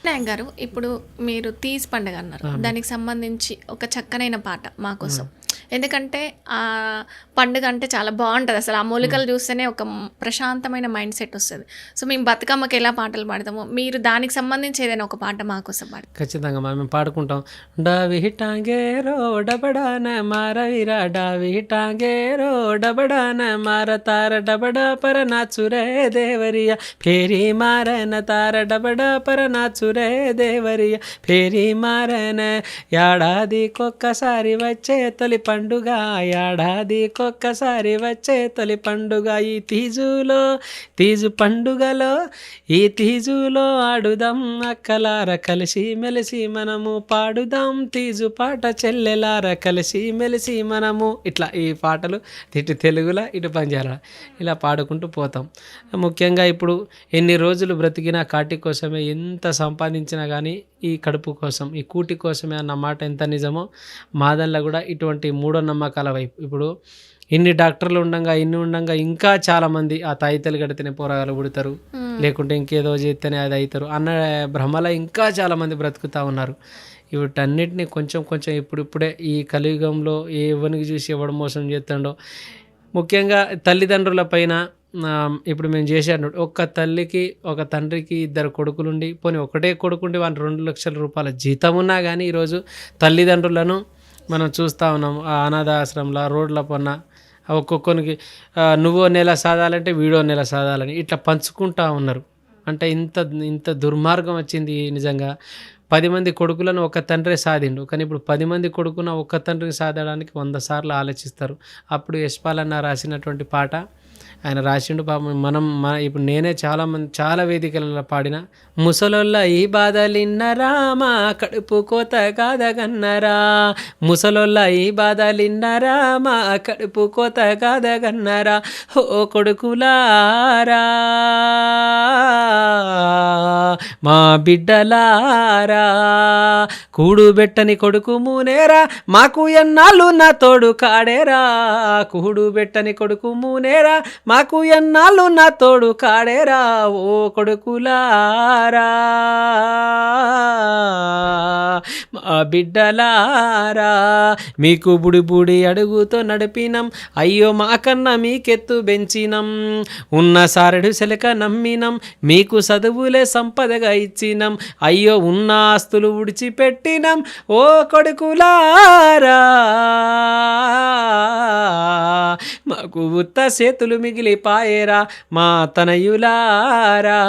నాయక్ గారు, ఇప్పుడు మీరు తీజ్ పండుగ అన్నారు. అవును. దానికి సంబంధించి ఒక చక్కనైన పాట మా కోసం. ఎందుకంటే పండుగ అంటే చాలా బావుంటది. అసలు ఆ మూలికలు చూస్తేనే ఒక ప్రశాంతమైన మైండ్ సెట్ వస్తది. సో, మేము బతుకమ్మకి ఎలా పాటలు పాడతామో, మీరు దానికి సంబంధించి ఏదైనా ఒక పాట మా కోసం పాడండి. ఖచ్చితంగా మేము పాడుకుంటాం. డావి టాంగేరో డబడాన మారవిరా డావి టాంగేరో డబడాన మారతార డబడ పర నాచురే దేవరియ ఫేరీ మారన తార డబడ పర నాచురే దేవరియ ఫేరీ మారన ఏడాదికొక్కసారి వచ్చే తొలి పండుగ ఏడాదికొక్కసారి వచ్చే తొలి పండుగ ఈ తీజు పండుగలో ఈ తీజులో ఆడుదాం అక్కలార కలిసి మెలిసి మనము పాడుదాం తీజు పాట చెల్లెలార కలిసి మెలిసి మనము ఇట్లా ఈ పాటలు ఇటు తెలుగులో ఇటు పంజారా ఇలా పాడుకుంటూ పోతాం. ముఖ్యంగా ఇప్పుడు ఎన్ని రోజులు బ్రతికినా కాటి కోసమే, ఎంత సంపాదించినా కానీ ఈ కడుపు కోసం, ఈ కూటి కోసమే అన్న మాట ఎంత నిజమో మాదల్లో కూడా ఇటువంటి మూఢనమ్మకాల వైపు ఇప్పుడు ఇన్ని డాక్టర్లు ఉండంగా ఇంకా చాలామంది ఆ తాయితలు కడితేనే పోరగాలు పుడతారు, లేకుంటే ఇంకేదో చేస్తేనే అది అవుతారు అన్న భ్రమలో ఇంకా చాలామంది బ్రతుకుతూ ఉన్నారు. వీటన్నిటిని కొంచెం ఇప్పుడిప్పుడే ఈ కలియుగంలో ఎవరికి చూసి ఎవడు మోసం చేస్తుండో, ముఖ్యంగా తల్లిదండ్రుల పైన ఇప్పుడు మేము చేసాడు ఒక్క తల్లికి ఒక తండ్రికి ఇద్దరు కొడుకులుండి పోనీ ఒకటే కొడుకుండి వాళ్ళు 2 లక్షల రూపాయల జీతం ఉన్నా కానీ ఈరోజు తల్లిదండ్రులను మనం చూస్తూ ఉన్నాం. ఆ అనాథాశ్రమంలో రోడ్ల పన్న ఒక్కొక్కరికి నువ్వో నెల సాధాలంటే వీడో నెల సాధాలని ఇట్లా పంచుకుంటూ ఉన్నారు. అంటే ఇంత దుర్మార్గం వచ్చింది నిజంగా. 10 మంది కొడుకులను ఒక తండ్రే సాధిండు, కానీ ఇప్పుడు 10 మంది కొడుకున ఒక్క తండ్రిని సాధడానికి 100 సార్లు ఆలోచిస్తారు. అప్పుడు యశ్పాలన్న రాసినటువంటి పాట ఆయన రాసిండు. ఇప్పుడు నేనే చాలా వేదికలలో పాడిన ముసలోళ్ళ ఈ బాధలిన్నరా మా కడుపు కోత కాదగన్నరా, ముసలోళ్ళ ఈ బాధలిన్నరా మా కడుపు కోత కాదగన్నరా, ఓ కొడుకులారా మా బిడ్డలారా కూడుబెట్టని కొడుకు మూనేరా మాకు ఎన్నాళ్ళు నా తోడు కాడేరా, కూడుబెట్టని కొడుకు మూనేరా మాకు ఎన్నాళ్ళు నా తోడు కాడేరా, ఓ కొడుకులారా మా బిడ్డలారా మీకు బుడి అడుగుతో నడిపినం, అయ్యో మాకన్నా మీకెత్తు బెంచినం, ఉన్న సారెడు సెలక నమ్మినం, మీకు చదువులే సంపదగా ఇచ్చినం, అయ్యో ఉన్న ఆస్తులు ఉడిచిపెట్టినం, ఓ కొడుకులారా మాకు ఉత్త చేతులు మిగిలిపాయేరా మా తనయులారా,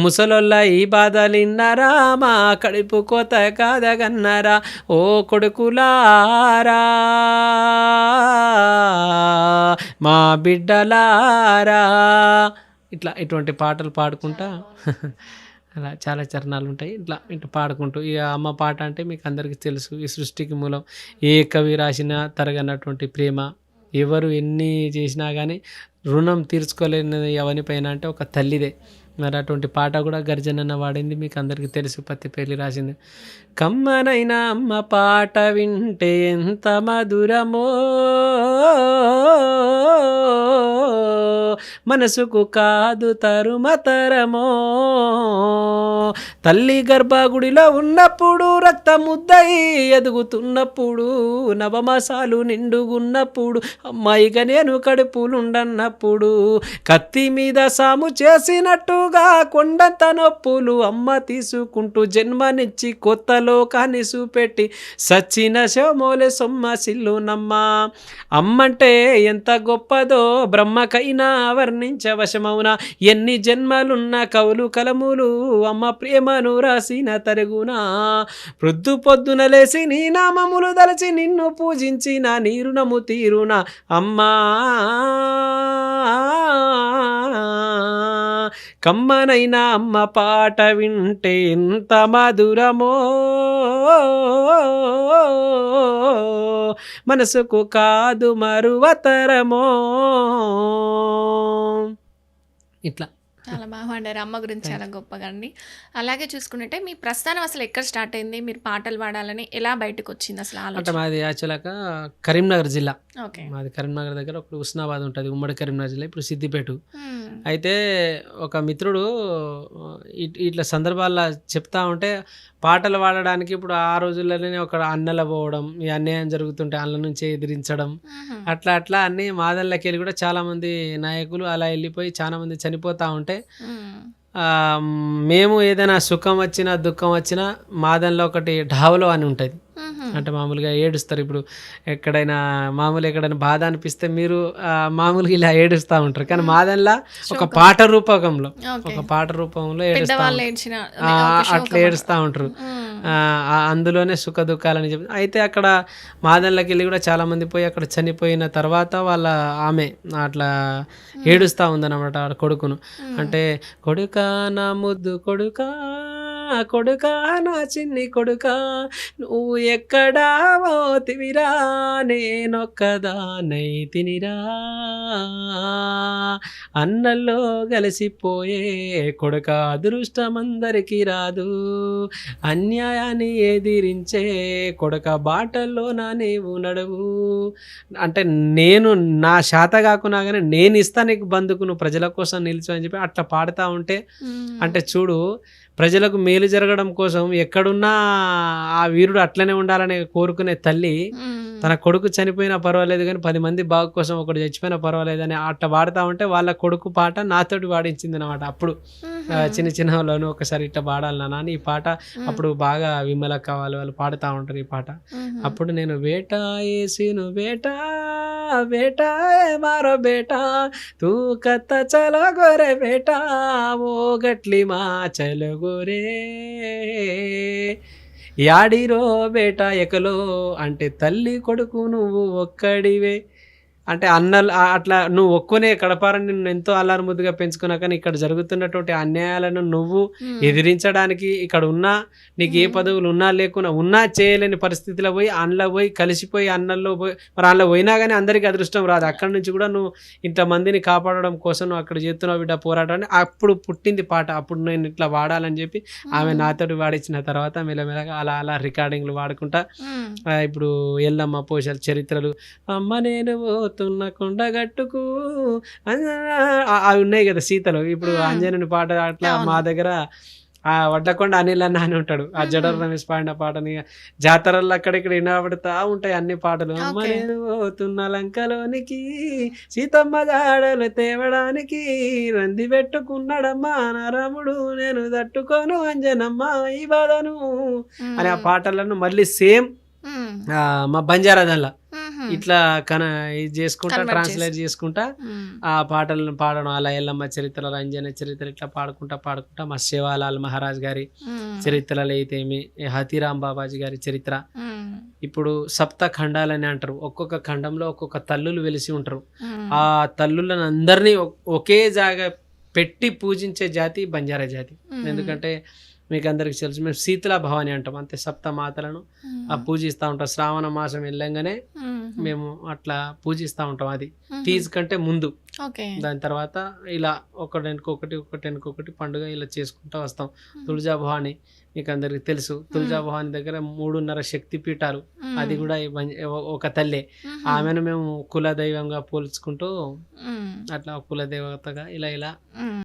ముసలొల్ల ఈ బాధలిన్నరా మా కడుపు కోత కాదగన్నరా, ఓ కొడుకులారా మా బిడ్డలారా. ఇటువంటి పాటలు పాడుకుంటా అలా చాలా చరణాలు ఉంటాయి. ఇట్లా పాడుకుంటూ ఈ అమ్మ పాట అంటే మీకు అందరికీ తెలుసు, ఈ సృష్టికి మూలం. ఏ కవి రాసినా తరగనటువంటి ప్రేమ, ఎవరు ఎన్ని చేసినా కానీ రుణం తీర్చుకోలేనిది ఎవరిపైన అంటే ఒక తల్లిదే. మరి అటువంటి పాట కూడా గర్జనన్న వాడింది, మీకు అందరికీ తెలుసు, పత్తిపల్లి రాసింది. కమ్మనైనా అమ్మ పాట వింటే ఎంత మధురమో మనసుకు కాదు తరుమతరమో, తల్లి గర్భగుడిలో ఉన్నప్పుడు రక్తముద్దై ఎదుగుతున్నప్పుడు నవమాసాలు నిండుగున్నప్పుడు అమ్మాయిగా నేను కడుపులుండన్నప్పుడు కత్తి మీద సాము చేసినట్టుగా కొండంత నొప్పులు అమ్మ తీసుకుంటూ జన్మనిచ్చి కొత్త లోకాన్ని చూపెట్టి సచ్చిన శవమోలే సొమ్మసిల్లునమ్మ. అమ్మంటే ఎంత గొప్పదో బ్రహ్మకైనా వర్ణించవశమౌనా, ఎన్ని జన్మలున్న కవులు కలములు అమ్మ ప్రేమను రాసిన తరుగునా, పొద్దున లేసి నీ నామములు దలచి నిన్ను పూజించిన నీ రుణము తీరునా అమ్మా. కమ్మనైనా అమ్మ పాట వింటే ఎంత మధురమో మనసుకు కాదు మరువతరమో. ఇట్లా చాలా బాగా పాడారు. అమ్మ గురించి చాలా గొప్పగా అండి. అలాగే చూసుకుంటే మీ ప్రస్థానం అసలు ఎక్కడ స్టార్ట్ అయింది? మీరు పాటలు పాడాలని ఎలా బయటకొచ్చింది అసలు అంటే ఆలోచన? మాది యాక్చువల్గా కరీంనగర్ జిల్లా. ఓకే. మాది కరీంనగర్ దగ్గర ఒకటి హుస్నాబాద్ ఉంటుంది, ఉమ్మడి కరీంనగర్ జిల్లా, ఇప్పుడు సిద్దిపేట. హ్మ్. అయితే ఒక మిత్రుడు ఇట్లా సందర్భాల్లో చెప్తా ఉంటే పాటలు పాడడానికి ఇప్పుడు ఆ రోజుల్లోనే ఒక అన్నల పోవడం, ఈ అన్యాయం జరుగుతుంటే అన్న నుంచి ఎదిరించడం, హుహు. అట్లా అట్లా అన్ని మాదళ్ళకి వెళ్ళి కూడా చాలామంది నాయకులు అలా వెళ్ళిపోయి చాలామంది చనిపోతూ ఉంటే హ్మ్. మేము ఏదైనా సుఖం వచ్చినా దుఃఖం వచ్చినా మాదన్లో ఒకటి ఢావలో అని ఉంటుంది. హుహు. అంటే మామూలుగా ఏడుస్తారు. ఇప్పుడు ఎక్కడైనా ఎక్కడైనా బాధ అనిపిస్తే మీరు మామూలుగా ఇలా ఏడుస్తూ ఉంటారు, కానీ మాదన్లా ఒక శోకం. పాట రూపకంలో ఓకే. ఒక పాట రూపంలో ఏడుస్తూ పెద్దవాళ్ళు ఉంటారు. ఏడ్చిన అట్లా శోకం. ఏడుస్తూ ఉంటారు. హ్మ్. అందులోనే సుఖ దుఃఖాలని చెప్పి అయితే అక్కడ మాదన్లకి వెళ్ళి కూడా చాలామంది పోయి అక్కడ చనిపోయిన తర్వాత వాళ్ళ ఆమె అట్లా ఏడుస్తూ ఉందన్నమాట ఆ కొడుకును. అంటే కొడుకా నా ముద్దు కొడుకా, కొడుకా నా చిన్ని కొడుకా, నువ్వు ఎక్కడా పోతివిరా, నేనొక్కదానై తినిరా, అన్నల్లో కలిసిపోయే కొడుక అదృష్టమందరికీ రాదు, అన్యాయాన్ని ఎదిరించే కొడుక బాటల్లో నా నీవు నడువు. అంటే నేను నా శాత కాకున్నా కానీ నేను ఇస్తా నీకు బంధుకు, నువ్వు ప్రజల కోసం నిలిచు అని చెప్పి అట్లా పాడుతూ ఉంటే, హ్మ్. అంటే చూడు ప్రజలకు మేలు జరగడం కోసం ఎక్కడున్నా ఆ వీరుడు అట్లనే ఉండాలని కోరుకునే తల్లి హ్మ్. తన కొడుకు చనిపోయినా పర్వాలేదు కానీ 10 మంది బాగు కోసం ఒకటి చచ్చిపోయినా పర్వాలేదు అని అట్లా పాడుతూ ఉంటే వాళ్ళ కొడుకు పాట నాతోటి పాడించింది అనమాట. అప్పుడు చిన్న చిన్నలోను ఒకసారి ఇట్లా పాడాలి నాన్న అని ఈ పాట అప్పుడు బాగా విమలక్క వాళ్ళు పాడుతూ ఉంటారు ఈ పాట. అప్పుడు నేను బేటా ఏసిను బేటా బేటా మారో బేటా తూ కత్త చలో గోరే బేటా ఓ గట్లి మా చలో గోరే యాడిరో బేటా ఎకలో, అంటే తల్లి కొడుకు నువ్వు ఒక్కడివే, అంటే అన్నలు అట్లా నువ్వు ఒక్కనే కడపారని నిన్ను ఎంతో అల్లారు ముద్దుగా పెంచుకున్నా కానీ ఇక్కడ జరుగుతున్నటువంటి అన్యాయాలను నువ్వు ఎదిరించడానికి ఇక్కడ ఉన్నా నీకు ఏ పదవులు ఉన్నా లేకున్నా ఉన్నా చేయలేని పరిస్థితిలో పోయి అందులో పోయి కలిసిపోయి అన్నల్లో పోయి మరి అందులో పోయినా కానీ అందరికీ అదృష్టం రాదు. అక్కడి నుంచి కూడా నువ్వు ఇంతమందిని కాపాడడం కోసం నువ్వు అక్కడ చేస్తున్నావు బిడ్డ పోరాటాన్ని. అప్పుడు పుట్టింది పాట. అప్పుడు నేను ఇట్లా వాడాలని చెప్పి ఆమె నాతోటి వాడించిన తర్వాత మెల్లమెల్లగా అలా అలా రికార్డింగ్లు వాడుకుంటా ఇప్పుడు ఎల్లమ్మ పోషాల చరిత్రలు, అమ్మ నేను పోతున్న కొండగట్టుకు అవి ఉన్నాయి కదా సీతలు, ఇప్పుడు ఆంజనేయుని పాట అట్లా మా దగ్గర ఆ వడ్లకొండ అనిల్ అన్న అని ఉంటాడు, ఆ జడర్ రమేష్ పాడిన పాటని జాతరల్లో అక్కడిక్కడ వినబడుతూ ఉంటాయి అన్ని పాటలు. అమ్మ నేను పోతున్న లంకలోనికి సీతమ్మ జాడలు తేవడానికి రంది పెట్టుకున్నాడమ్మా నా రాముడు, నేను తట్టుకోను అంజనమ్మ ఈ బాధను అని ఆ పాటలను మళ్ళీ సేమ్ మా బంజారా దానిలో ఇట్లా ఇది చేసుకుంటా ట్రాన్స్లేట్ చేసుకుంటా ఆ పాటలను పాడడం. అలా ఎల్లమ్మ చరిత్రలు, అంజన చరిత్ర ఇట్లా పాడుకుంటా పాడుకుంటా మా శివాలాల్ మహారాజ్ గారి చరిత్రలు అయితేమి, హతీరాం బాబాజీ గారి చరిత్ర. ఇప్పుడు సప్త ఖండాలని అంటారు, ఒక్కొక్క ఖండంలో ఒక్కొక్క తల్లులు వెలిసి ఉంటారు. ఆ తల్లులను అందరినీ ఒకే జాగా పెట్టి పూజించే జాతి బంజారా జాతి. ఎందుకంటే మీకు అందరికి తెలుసు మేము శీతలా భవాని అంటాం, అంతే సప్త మాతలను పూజిస్తూ ఉంటాం. శ్రావణ మాసం వెళ్ళంగానే మేము అట్లా పూజిస్తూ ఉంటాం. అది తీజ్ కంటే ముందు, దాని తర్వాత ఇలా ఒకటి పండుగ ఇలా చేసుకుంటూ వస్తాం. తులజా భవాని మీకు అందరికి తెలుసు, తులజా భవాని దగ్గర 3.5 శక్తి పీఠాలు, అది కూడా ఒక తల్లే. ఆమెను మేము కులదైవంగా పోల్చుకుంటూ అట్లా కులదేవతగా ఇలా